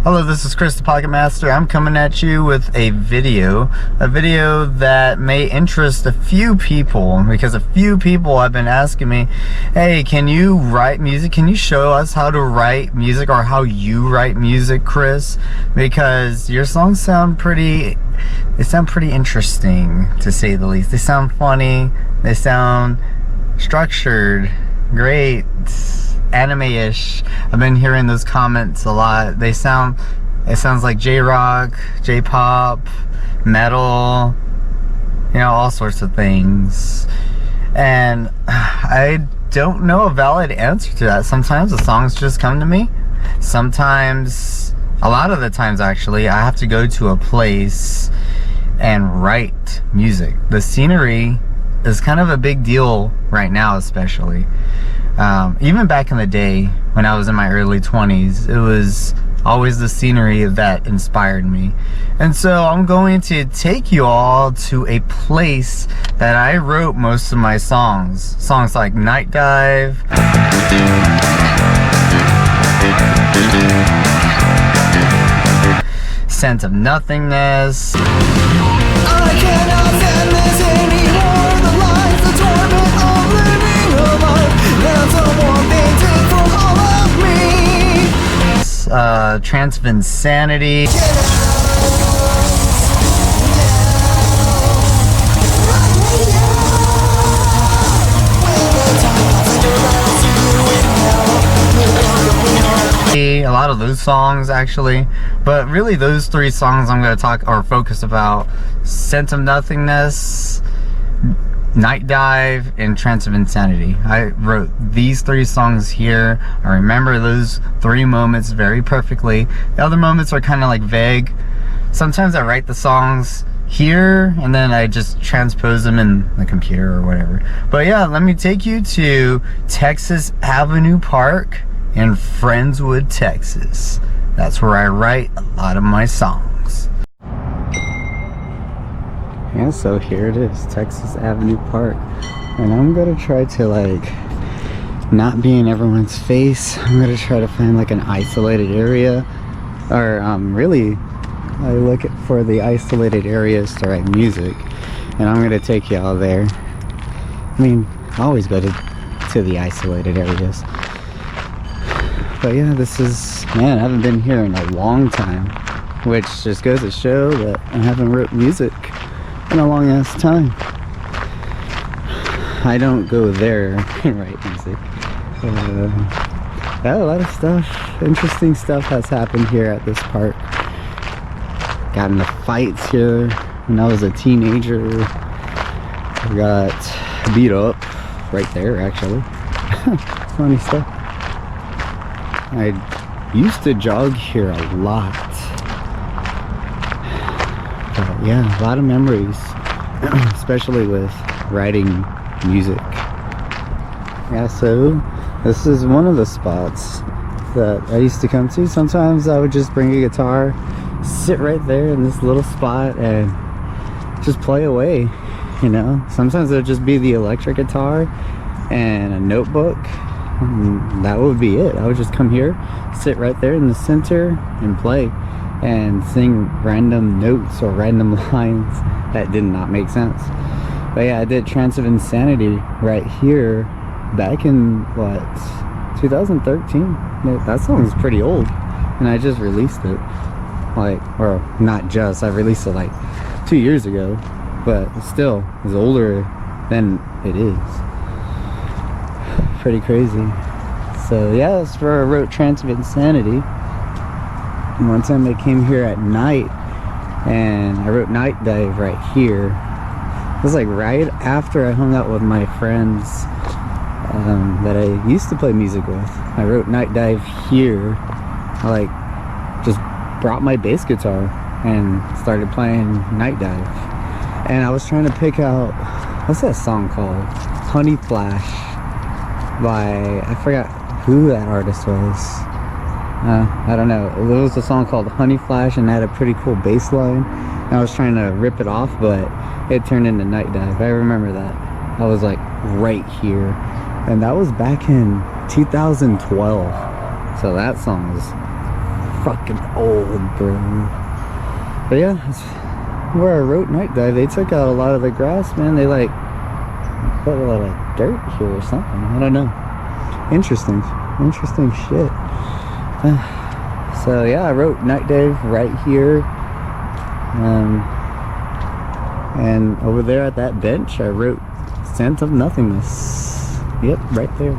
Hello, this is Chris the Pocket Master. I'm coming at you with a video that may interest a few people, because a few people have been asking me, hey, can you write music? Can you show us how to write music, or how you write music, Chris? Because your songs sound pretty interesting, to say the least. They sound funny, they sound structured, great, anime-ish. I've been hearing those comments a lot. It sounds like J-rock, J-pop, metal, you know, all sorts of things. And I don't know a valid answer to that. Sometimes the songs just come to me. Sometimes, a lot of the times actually, I have to go to a place and write music. The scenery is kind of a big deal right now, especially. Even back in the day when I was in my early 20s, it was always the scenery that inspired me. And so I'm going to take you all to a place that I wrote most of my songs. Songs like Night Dive, Scent of Nothingness, I cannot stand this anymore. The life, the torment of living alone. That's a one thing take from all of me. Trance of Insanity. A lot of those songs actually, but really those three songs I'm going to talk or focus about: Scent of Nothingness, Night Dive, and Trance of Insanity. I wrote these three songs here. I remember those three moments very perfectly. The other moments are kind of like vague. Sometimes I write the songs here and then I just transpose them in the computer or whatever. But yeah, let me take you to Texas Avenue Park in Friendswood, Texas. That's where I write a lot of my songs. Yeah, so here it is, Texas Avenue Park. And I'm gonna try to like not be in everyone's face. I'm gonna try to find like an isolated area, or really I look for the isolated areas to write music, and I'm gonna take y'all there. I mean, I always go to the isolated areas. But yeah, this is, man, I haven't been here in a long time, which just goes to show that I haven't wrote music in a long ass time. I don't go there and write music. Yeah, a lot of stuff, interesting stuff has happened here at this park. Got into fights here when I was a teenager. I got beat up right there, actually. Funny stuff. I used to jog here a lot. But yeah, a lot of memories, especially with writing music. Yeah, so this is one of the spots that I used to come to. Sometimes I would just bring a guitar, sit right there in this little spot and just play away, you know. Sometimes it would just be the electric guitar and a notebook. That would be it. I would just come here, sit right there in the center and play and sing random notes or random lines that did not make sense. But yeah, I did Trance of Insanity right here back in what, 2013. That song is pretty old, and I just released it, like, or not just, I released it like 2 years ago, but still it's older than it is. Pretty crazy. So yeah, that's where I wrote Trance of Insanity. And one time I came here at night and I wrote Night Dive right here. It was like right after I hung out with my friends that I used to play music with. I wrote Night Dive here. I like just brought my bass guitar and started playing Night Dive. And I was trying to pick out, what's that song called? Honey Flash by, I forgot who that artist was. I don't know. It was a song called Honey Flash and it had a pretty cool bass line. And I was trying to rip it off, but it turned into Night Dive. I remember that. I was like right here. And that was back in 2012. So that song is fucking old, bro. But yeah, that's where I wrote Night Dive. They took out a lot of the grass, man. They like put a lot of dirt here or something. I don't know. Interesting shit. So yeah, I wrote Night Dive right here. And over there at that bench, I wrote Scent of Nothingness. Yep, right there.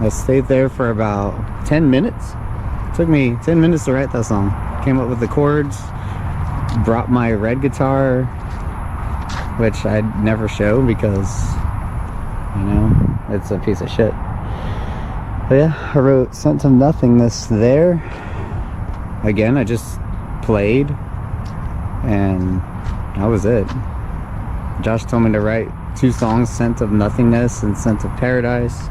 I stayed there for about 10 minutes. It took me 10 minutes to write that song. Came up with the chords, brought my red guitar, which I'd never show because, you know, it's a piece of shit. But yeah, I wrote Scent of Nothingness there. Again, I just played, and that was it. Josh told me to write 2 songs, Scent of Nothingness and Scent of Paradise.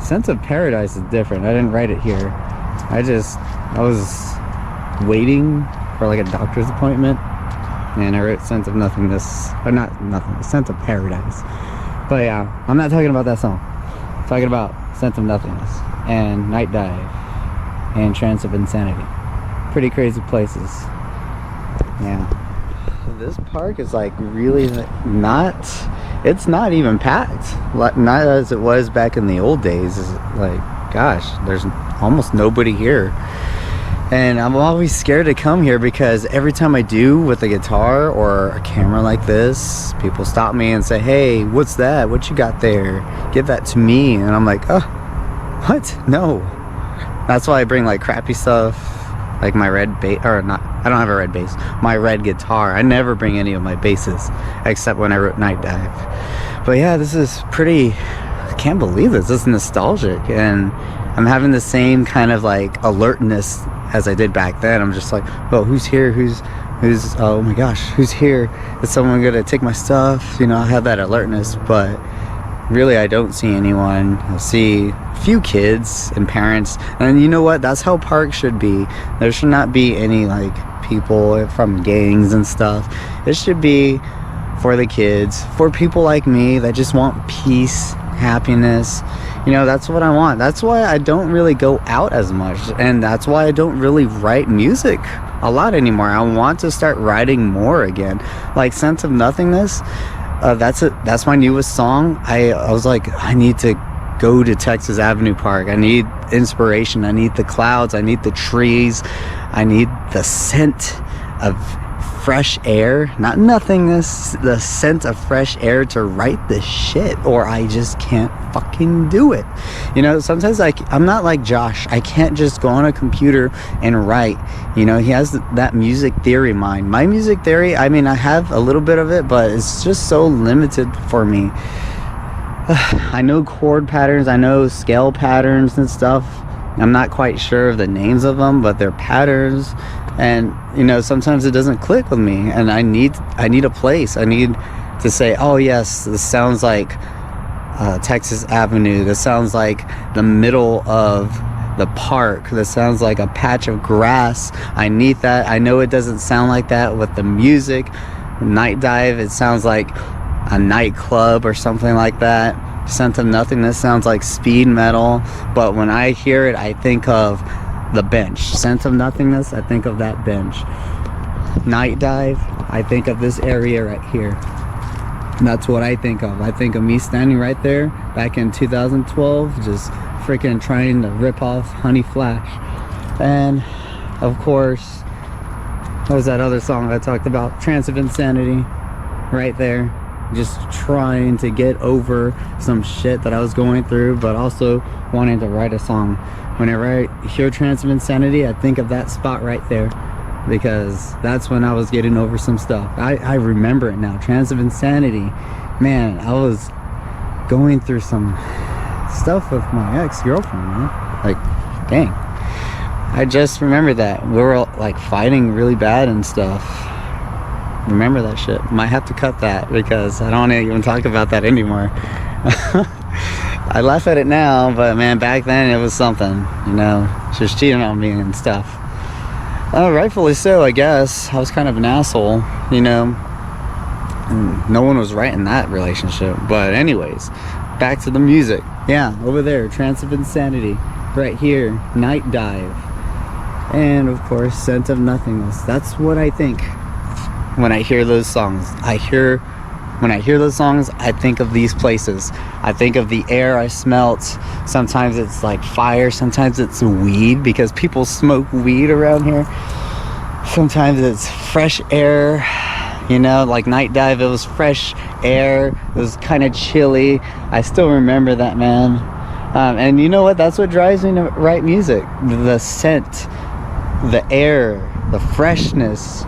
Scent of Paradise is different. I didn't write it here. I was waiting for like a doctor's appointment, and I wrote Scent of Nothingness, or not Nothingness, Scent of Paradise. But yeah, I'm not talking about that song. I'm talking about Scent of Nothingness and Night Dive and Trance of Insanity. Pretty crazy places. Yeah. This park is like really not, it's not even packed. Not as it was back in the old days. It's like, gosh, there's almost nobody here. And I'm always scared to come here because every time I do with a guitar or a camera like this, people stop me and say, hey, what's that? What you got there? Give that to me. And I'm like, oh, what? No. That's why I bring like crappy stuff, like my red bass, or not, I don't have a red bass, my red guitar. I never bring any of my basses except when I wrote Night Dive. But yeah, this is pretty, I can't believe this. This is nostalgic, and I'm having the same kind of like alertness as I did back then. I'm just like, oh, who's here? Who's oh my gosh, who's here? Is someone gonna take my stuff? You know, I have that alertness, but really I don't see anyone. I see a few kids and parents, and you know what? That's how parks should be. There should not be any like people from gangs and stuff. It should be for the kids, for people like me that just want peace, happiness. You know, that's what I want. That's why I don't really go out as much, and that's why I don't really write music a lot anymore. I want to start writing more again. Like Scent of Nothingness, that's my newest song. I was like, I need to go to Texas Avenue Park. I need inspiration. I need the clouds. I need the trees. I need the scent of fresh air, not nothingness, the scent of fresh air to write this shit, or I just can't fucking do it. You know, sometimes I'm not like Josh. I can't just go on a computer and write. You know, he has that music theory mind. My music theory, I mean, I have a little bit of it, but it's just so limited for me. I know chord patterns, I know scale patterns and stuff. I'm not quite sure of the names of them, but they're patterns. And you know, sometimes it doesn't click with me, and I need a place. I need to say, oh yes, this sounds like Texas Avenue. This sounds like the middle of the park. This sounds like a patch of grass. I need that. I know it doesn't sound like that with the music. Night Dive, it sounds like a nightclub or something like that. Scent of Nothingness sounds like speed metal, but when I hear it, I think of the bench. Scent of Nothingness, I think of that bench. Night Dive, I think of this area right here. That's what I think of. I think of me standing right there back in 2012, just freaking trying to rip off Honey Flash. And of course, what was that other song I talked about? Trance of Insanity, right there. Just trying to get over some shit that I was going through, but also wanting to write a song. Whenever I hear Trance of Insanity, I think of that spot right there, because that's when I was getting over some stuff. I remember it now. Trance of Insanity, man, I was going through some stuff with my ex-girlfriend, man. Like, dang, I just remember that we were like fighting really bad and stuff. Remember that shit. Might have to cut that because I don't want to even talk about that anymore. I laugh at it now, but man, back then it was something, you know. She was cheating on me and stuff. Rightfully so, I guess. I was kind of an asshole, you know. And no one was right in that relationship. But anyways, back to the music. Yeah, over there, Trance of Insanity. right here, Night Dive. And of course, Scent of Nothingness. That's what I think when I hear those songs. When I hear those songs, I think of these places. I think of the air I smelt. Sometimes it's like fire, sometimes it's weed, because people smoke weed around here. Sometimes it's fresh air, you know, like Night Dive, it was fresh air. It was kind of chilly. I still remember that, man. And you know what? That's what drives me to write music. The scent, the air, the freshness,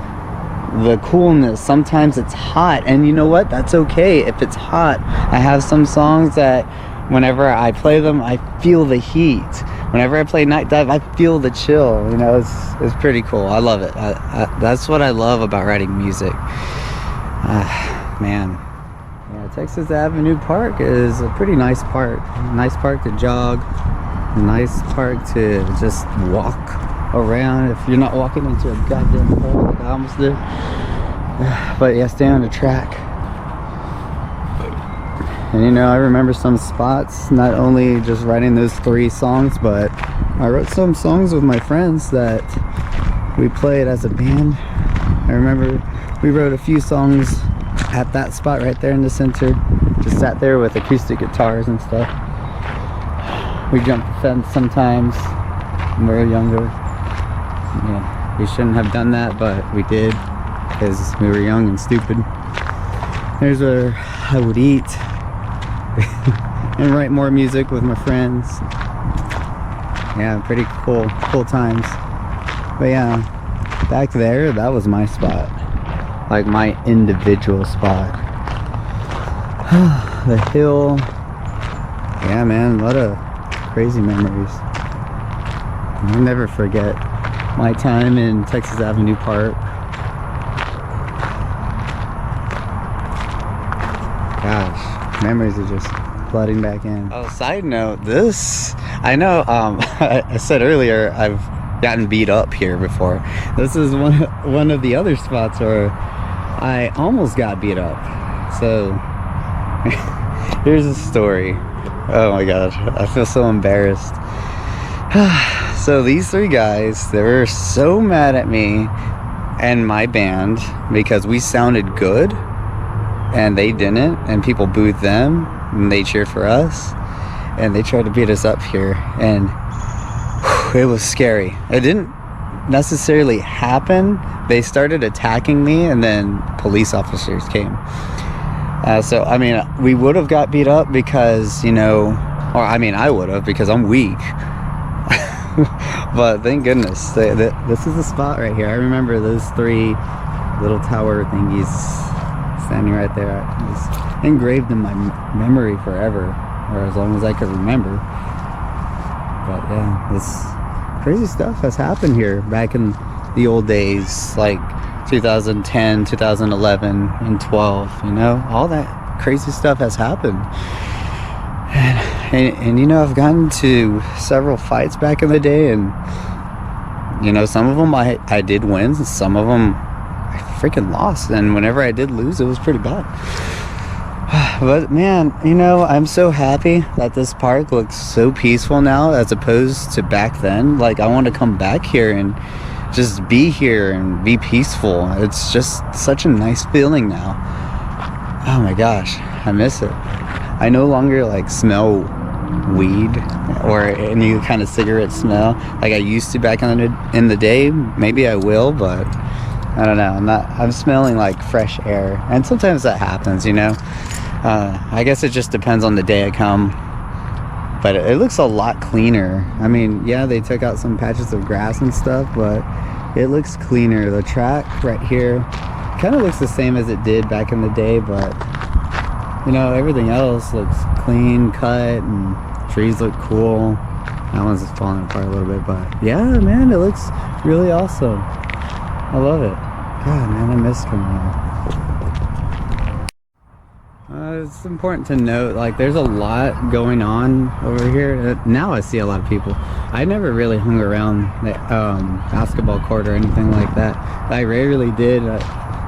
the coolness. Sometimes it's hot, and you know what? That's okay if it's hot. I have some songs that whenever I play them, I feel the heat. Whenever I play Night Dive, I feel the chill. You know, it's pretty cool. I love it. That's what I love about writing music. Man, yeah, Texas Avenue Park is a pretty nice park. Nice park to jog. Nice park to just walk around if you're not walking into a goddamn hole like I almost did. But yeah, stay on the track. And you know, I remember some spots, not only just writing those 3 songs, but I wrote some songs with my friends that we played as a band. I remember we wrote a few songs at that spot right there in the center. Just sat there with acoustic guitars and stuff. We jumped the fence sometimes when we were younger. Yeah, we shouldn't have done that, but we did because we were young and stupid. There's where I would eat and write more music with my friends. Yeah, pretty cool times. But yeah, back there, that was my spot, like my individual spot. The hill. Yeah, man, a lot of crazy memories. I'll never forget my time in Texas Avenue Park. Gosh, memories are just flooding back in. Oh, side note, I know I said earlier I've gotten beat up here before. This is one of the other spots where I almost got beat up. So here's a story. Oh my gosh, I feel so embarrassed. So these 3 guys, they were so mad at me and my band because we sounded good and they didn't, and people booed them and they cheered for us, and they tried to beat us up here, and it was scary. It didn't necessarily happen. They started attacking me, and then police officers came. So I mean, we would have got beat up because, you know, or I mean I would have, because I'm weak. But thank goodness, this is the spot right here. I remember those 3 little tower thingies standing right there. It's engraved in my memory forever, or as long as I could remember. But yeah, this crazy stuff has happened here back in the old days, like 2010, 2011, and 12. You know, all that crazy stuff has happened. And you know, I've gotten to several fights back in the day, and you know, some of them I did win, and some of them I freaking lost, and whenever I did lose, it was pretty bad. But man, you know, I'm so happy that this park looks so peaceful now as opposed to back then. Like, I want to come back here and just be here and be peaceful. It's just such a nice feeling now. Oh my gosh, I miss it. I no longer like smell weed or any kind of cigarette smell like I used to back in the day. Maybe I will, but I don't know. I'm smelling like fresh air, and sometimes that happens, you know. I guess it just depends on the day I come, but it looks a lot cleaner. I mean, yeah, they took out some patches of grass and stuff, but it looks cleaner. The track right here kind of looks the same as it did back in the day, but you know, everything else looks clean cut, and trees look cool. That one's just falling apart a little bit, but yeah, man, it looks really awesome. I love it. God, man, I miss coming here. It's important to note, like, there's a lot going on over here. Now I see a lot of people. I never really hung around the basketball court or anything like that. I rarely did.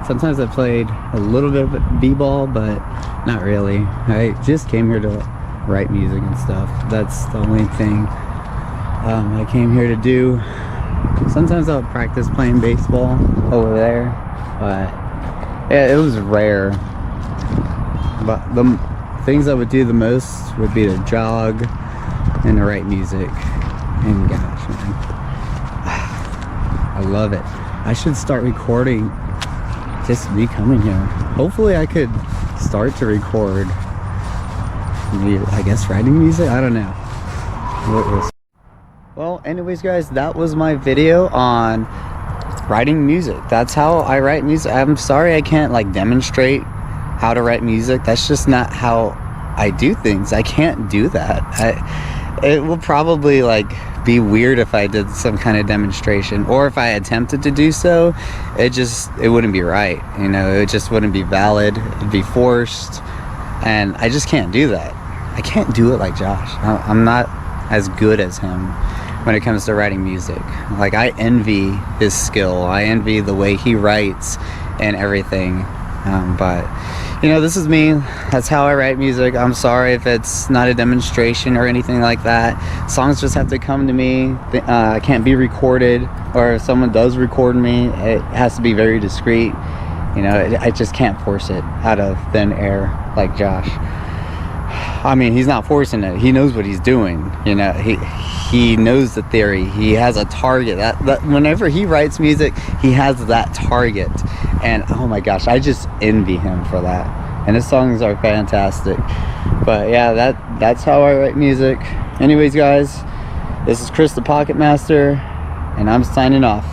Sometimes I played a little bit of b-ball, but not really. I just came here to write music and stuff. That's the only thing I came here to do. Sometimes I'll practice playing baseball over there, but yeah, it was rare. But the things I would do the most would be to jog and to write music. And gosh, man, I love it. I should start recording just me coming here. Hopefully I could start to record, maybe, I guess, writing music. I don't know. Well, anyways, guys, that was my video on writing music. That's how I write music. I'm sorry I can't like demonstrate how to write music. That's just not how I do things. I can't do that. It will probably like be weird if I did some kind of demonstration, or if I attempted to do so, it wouldn't be right, you know. It just wouldn't be valid. It'd be forced, and I just can't do that. I can't do it like Josh. I'm not as good as him when it comes to writing music. Like, I envy his skill. I envy the way he writes and everything. But you know, this is me. That's how I write music. I'm sorry if it's not a demonstration or anything like that. Songs just have to come to me. I can't be recorded, or if someone does record me, it has to be very discreet. You know, I just can't force it out of thin air like Josh. I mean, he's not forcing it. He knows what he's doing. You know, he knows the theory. He has a target. That whenever he writes music, he has that target. And oh my gosh, I just envy him for that. And his songs are fantastic. But yeah, that's how I write music. Anyways, guys, this is Chris the Pocket Master, and I'm signing off.